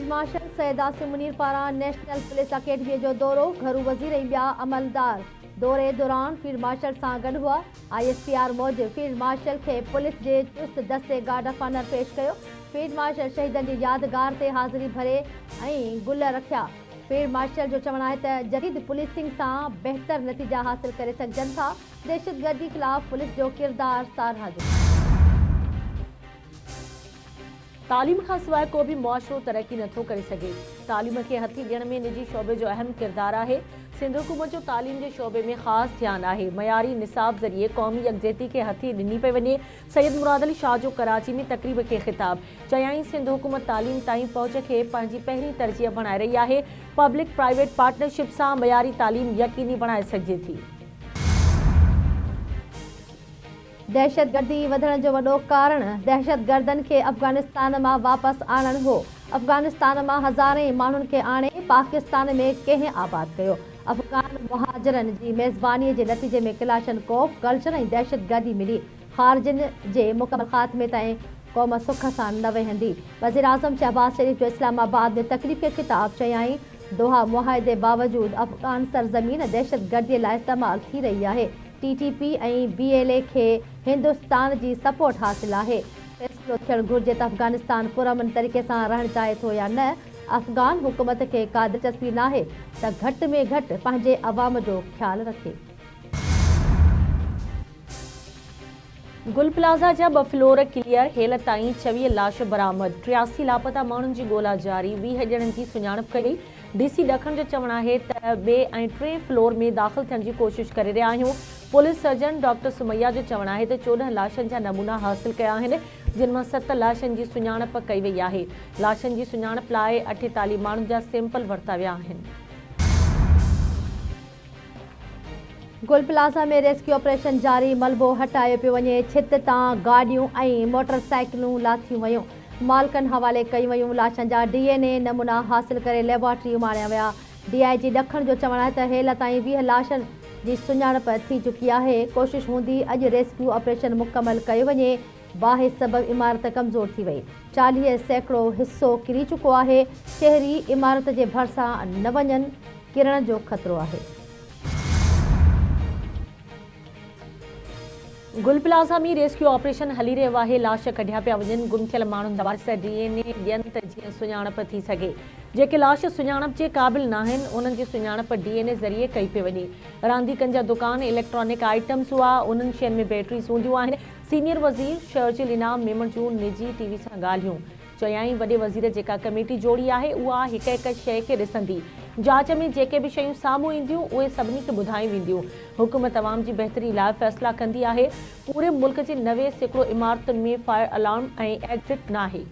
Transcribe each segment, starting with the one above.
Field marshal Syed Asim Munir पारां national police academy जो दौरो, घरू वज़ीर ऐं ॿिया अमलदार दौरे दौरान फील्ड मार्शल सां गॾु हुआ। ISPR मूजिबि फील्ड मार्शल खे पुलिस जे चुस्त दस्ते गार्ड ऑफ ऑनर पेश कयो। फील्ड मार्शल शहीदनि जी यादगार ते हाज़िरी भरे ऐं गुल रखिया। फील्ड मार्शल जो चवणु आहे त जदीद पुलिसिंग सां बहितर नतीजा हासिल करे सघजनि था। दहशतगर्दी ख़िलाफ़ पुलिस जो किरदारु साराहियो। तालीम खां सवाइ को बि मुआशरो तरक़ी नथो करे सघे। तालीम खे हथी ॾियण में निजी शोबे जो अहम किरदारु आहे। सिंध हुकूमत जो तालीम जे शोबे में ख़ासि ध्यानु आहे। मयारी निसाब ज़रिए क़ौमी यकजहती खे हथी ॾिनी पई वञे। सैयद मुराद अली शाह जो कराची में तक़रीब खे ख़िताब चयाईं, सिंध हुकूमत तालीम ताईं पहुच खे पंहिंजी पहिरीं तरजीह बणाए रही आहे। पब्लिक प्राइवेट पार्टनरशिप सां मयारी तालीम यकीनी बणाए सघिजे थी। दहशतगर्दी वधण जो वॾो कारण दहशतगर्दनि खे अफ़गानिस्तान मां वापसि आणणु हो। अफ़गानिस्तान मां हज़ारे माण्हुनि खे आणे पाकिस्तान में कंहिं आबाद कयो। अफ़गान मुहाजिरनि जी मेज़बानीअ जे नतीजे में क्लाशनकोफ, कल्चर ऐं दहशतगर्दी मिली। ख़ारिजनि जे मुकमल ख़ात्मे ताईं क़ौम सुख सां न वेहंदी। वज़ीर आज़म शहबाज शरीफ़ जो इस्लामाबाद में तक़रीब खे ख़िताब चयाईं, दोहा मुआहदे बावजूदि अफ़गान सरज़मीन दहशतगर्दीअ लाइ इस्तेमालु थी रही आहे। TTP ऐं BLA खे हिंदुस्तान जी सपोर्ट हासिल आहे। फ़ैसिलो थियणु घुरिजे त अफ़गानिस्तान पुरअमन तरीक़े सां रहणु चाहे थो या न। अफ़गान हुकूमत खे का दिलचस्पी नाहे त घटि में घटि पंहिंजे अवाम जो ख़्यालु रखे। गुल प्लाज़ा जा 2 फ्लोर क्लियर, हेल ताईं 24 लाश बरामद। 83 लापता माण्हुनि जी ॻोल्हा जारी। 20 ॼणनि जी सुञाणप कई। DC ॾखण जो चवणु आहे त 2 ऐं 3 फ्लोर में दाख़िल थियण जी कोशिश करे रहिया आहियूं। पुलिस सर्जन डॉक्टर सुमैया जो चवणु आहे त 14 लाशनि जा नमूना हासिल कया आहिनि, जिन मां 7 लाशनि जी सुञाणप कई वई आहे। लाशनि जी सुञाणप लाइ 48 माण्हुनि जा सैंपल वरिता विया आहिनि। गुल प्लाज़ा में रेस्क्यू ऑपरेशन जारी, मलबो हटायो पियो वञे। छित तां गाॾियूं ऐं मोटरसाइकिलूं लाथियूं वयूं, मालिकनि हवाले कयूं वयूं। लाशनि जा DNA नमूना हासिल करे लेबोरेटरी उमाणिया विया। DIG ॾखण जो चवणु आहे त हेल ताईं 20 लाशनि जी सुञाणप थी चुकी आहे। कोशिश हूंदी अॼु रेस्क्यू ऑपरेशन मुकमल कयो वञे। बाहि सबबि इमारत कमज़ोर थी वई। 40 सैकड़ो हिसो किरी चुको आहे। शहरी इमारत जे भरिसां न वञनि, किरण जो ख़तरो आहे। गुल प्लाज़ा में रेस्क्यू ऑपरेशन हली रहियो आहे। लाश कढिया पिया वञनि। गुम थियल माण्हुनि जा वारिस DNA ॾियनि त जीअं सुञाणप थी सघे। जेके लाश सुञाणप जे क़ाबिल न आहिनि, उन्हनि जी सुञाणप DNA ज़रिए कई पई वञे। रांदीकनि जा दुकान, इलेक्ट्रॉनिक आइटम्स हुआ, उन्हनि शयुनि में बैटरीज़ हूंदियूं आहिनि। सीनियर वज़ीर शर्जिल इनाम मेमण जूं निजी TV सां ॻाल्हियूं चयाईं, वॾे वज़ीर जेका कमेटी जोड़ी आहे उहा हिक हिक शइ खे ॾिसंदी। जांच में जेके बि शयूं साम्हूं ईंदियूं उहे सभिनी खे ॿुधायूं वेंदियूं। हुकूमत अवाम जी बहितरी लाइ फ़ैसिला कंदी आहे। पूरे मुल्क जे 90 सैकड़ो इमारतुनि में फायर अलार्म ऐं एग्ज़िट नाहे।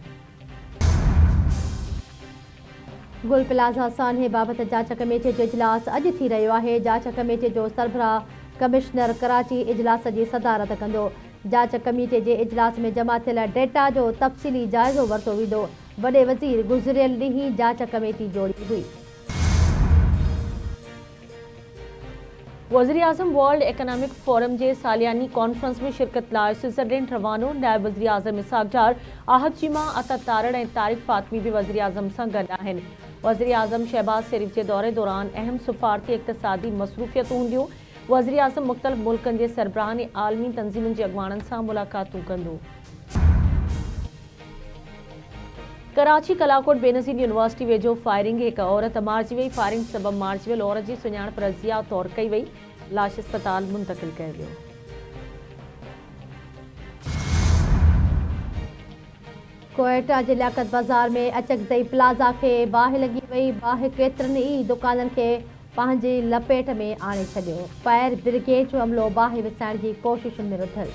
गुल प्लाज़ा सान्हे बाबति जांच कमेटी जो इजलास अॼु थी रहियो आहे। जांच कमेटी जो सरबराह कमिश्नर कराची इजलास जी सदारत कंदो। जांच कमेटी जे इजलास में जमा थियल डेटा जो तफ़सीली जाइज़ो वरितो वेंदो। वॾे वज़ीर गुज़िरियल ॾींहुं जांच कमेटी जोड़ी हुई। वज़ीर आज़म वर्ल्ड इकनॉमिक फोरम जे सालियानी कॉन्फ्रेंस में शिरकत लाइ स्विट्ज़रलैंड रवानो। नायब वज़ीर आज़म इसहाक डार, आहद चीमा, अता तारड़ ऐं तारिक फातमी भी वज़ीर आज़म सां गॾु आहिनि। वज़ीर आज़म शहबाज शरीफ़ जे दौरे दौरान अहम सफ़ारती इक़्तिसादी मसरूफ़ियतूं हूंदियूं। वज़ीर आज़म मुख़्तलिफ़ मुल्कनि जे सरबराहनि ऐं आलमी तंज़ीमुनि जे अॻुवाणनि सां मुलाक़ातूं कंदो। कराची कलाकोट बेनज़ीर यूनिवर्सिटी वेझो फायरिंग, हिक औरत मारिजी वई। फायरिंग सबबि मारिजी वियल औरत जी सुञाणप रज़िया तौरु कई वई। लाश अस्पताल मुंतक़िल कयो वियो। कोयटा जे लियाकत बाज़ार में अचकज़ई प्लाज़ा खे बाहि लॻी वई। बाहि केतिरनि ई दुकाननि खे पंहिंजी लपेट में आणे छॾियो। फायर ब्रिगेड जो अमलो बाहि विसाइण जी कोशिशुनि में रुधल।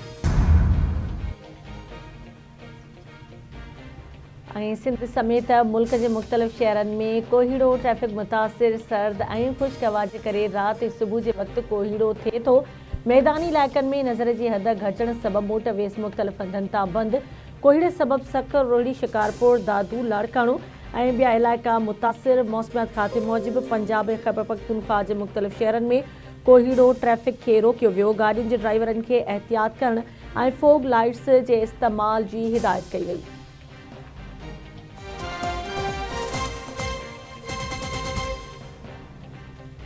ऐं सिंध समेत मुल्क जे मुख़्तलिफ़ शहरनि में कोहीड़ो, ट्रैफ़िक मुतासिर, सर्द ऐं ख़ुश्क हवा जे करे राति ऐं सुबुह जे वक़्तु कोहीड़ो थिए थो। मैदानी इलाइक़नि में नज़र जी हद घटिजण सबबि मोटरवेज़ मुख़्तलिफ़ हंधनि तां बंदि। कोहीड़े सबबि सकर, रोहिड़ी, शिकारपुर, दादू, लाड़काणो ऐं ॿिया इलाइक़ा मुतासिर। मौसमियात खाते मूजिबि पंजाब ऐं ख़ैबर पख्तूनख्वा जे मुख़्तलिफ़ शहरनि में कोहीड़ो, ट्रैफ़िक खे रोकियो वियो। गाॾियुनि जे ड्राइवरनि खे एहतियात करणु ऐं फोग लाइट्स जे इस्तेमाल जी हिदायत कई वई।